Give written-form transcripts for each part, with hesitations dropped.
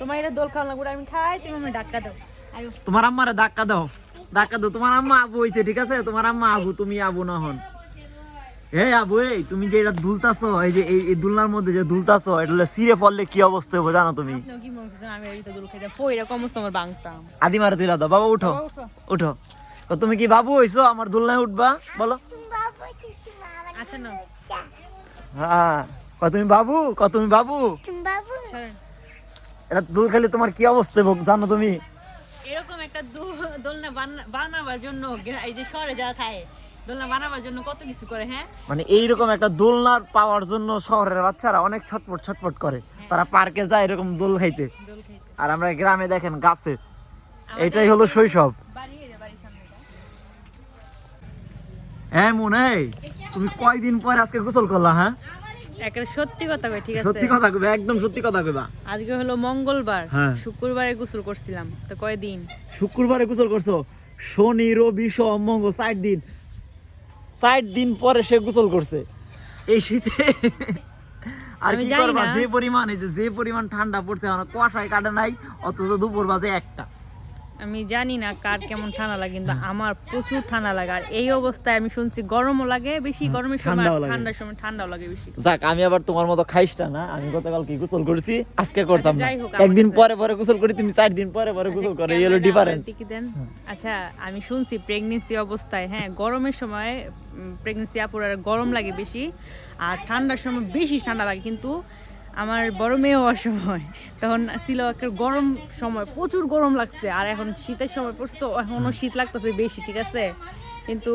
তোমার এটা দোল খাওয়া লাগবে আমি খাই তুমি আমাকে ধাক্কা দাও আয়ো তোমার আম্মারে ধাক্কা দাও তোমার আম্মা আবু হইছে ঠিক আছে তোমার আম্মা আবু তুমি আবু না হন এই আবু এই তুমি যে এটা দুলতাছো এই যে এই দুলনার মধ্যে যে দুলতাছো এটা হলো সিরে ফললে কি অবস্থা হবে জানো তুমি কি মনে করছো আমি এইটা দোল খাইতে পয়রা কম তোমার বাংতাম আদিমারে তুইলা দাও বাবা উঠো উঠো তো তুমি কি বাবু হইছো আমার দুলনায় উঠবা বলো আচ্ছা না হ্যাঁ তুমি বাবু চলেন এটা দুল খেলে তোমার কি অবস্থা হবে জানো তুমি এরকম একটা দোলনা বানাবার জন্য এই যে শহরে যারা থাকে দোলনা বানাবার জন্য কত কিছু করে হ্যাঁ মানে এইরকম একটা দোলনার পাওয়ার জন্য শহরের বাচ্চারা অনেক ছটফট করে তারা পার্কে যায় এরকম দোল খাইতে দোল খাইতে আর আমরা গ্রামে দেখেন গাছে এটাই হলো শৈশব বাড়ির সামনে হ্যাঁ মনে তুমি কয়দিন পরে আজকে গোসল করলা হ্যাঁ একটা সত্যি কথা কই ঠিক আছে সত্যি কথা কইবা একদম সত্যি কথা কইবা আজকে হলো মঙ্গলবার হ্যাঁ। শুক্রবারে গোসল করছিলাম তো কয়দিন শুক্রবারে গোসল করছো শনি রবি সোম মঙ্গল 4 দিন পরে সে গোসল করছে এই শীতে আর আমি কি জানি করবা না। যে পরিমাণ ঠান্ডা পড়ছে এখন কুয়াশায় কাটে নাই অথচ দুপুর বাজে 1টা আমি জানি না কার কেমন ঠান্ডা লাগে কিন্তু আমার প্রচুর ঠান্ডা লাগে আর এই অবস্থায় আমি শুনছি গরমও লাগে বেশি গরমের সময় ঠান্ডাও লাগে। ঠান্ডার সময় ঠান্ডাও লাগে বেশি যাক আমি আবার তোমার মতো খাইসটা না আমি গতকাল কি গোসল করেছি আজকে করতাম না যাই হোক, আমার একদিন কাছে- পরে গোসল করি তুমি 4 দিন পরে গোসল করে এই হলো ক্যামেরাটা ডিফারেন্স আমার দিকে দেন। আচ্ছা আমি শুনছি প্রেগনেন্সি অবস্থায় হ্যাঁ গরমের সময় প্রেগনেন্সি আপুর গরম লাগে বেশি আর ঠান্ডার সময় বেশি ঠান্ডা লাগে কিন্তু আমার বড় মেয়ে হওয়ার সময় তখন ছিল একটা গরম সময় প্রচুর গরম লাগছে আর এখন শীতের সময় পড়ছে তো এখনও শীত লাগতেছে বেশি ঠিক আছে কিন্তু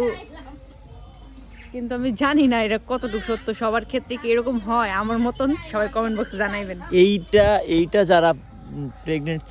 কিন্তু আমি জানি না এটা কতটুকু সত্য সবার ক্ষেত্রে কি এরকম হয় আমার মতন সবাই কমেন্ট বক্সে জানাইবেন এইটা যারা প্রেগনেন্ট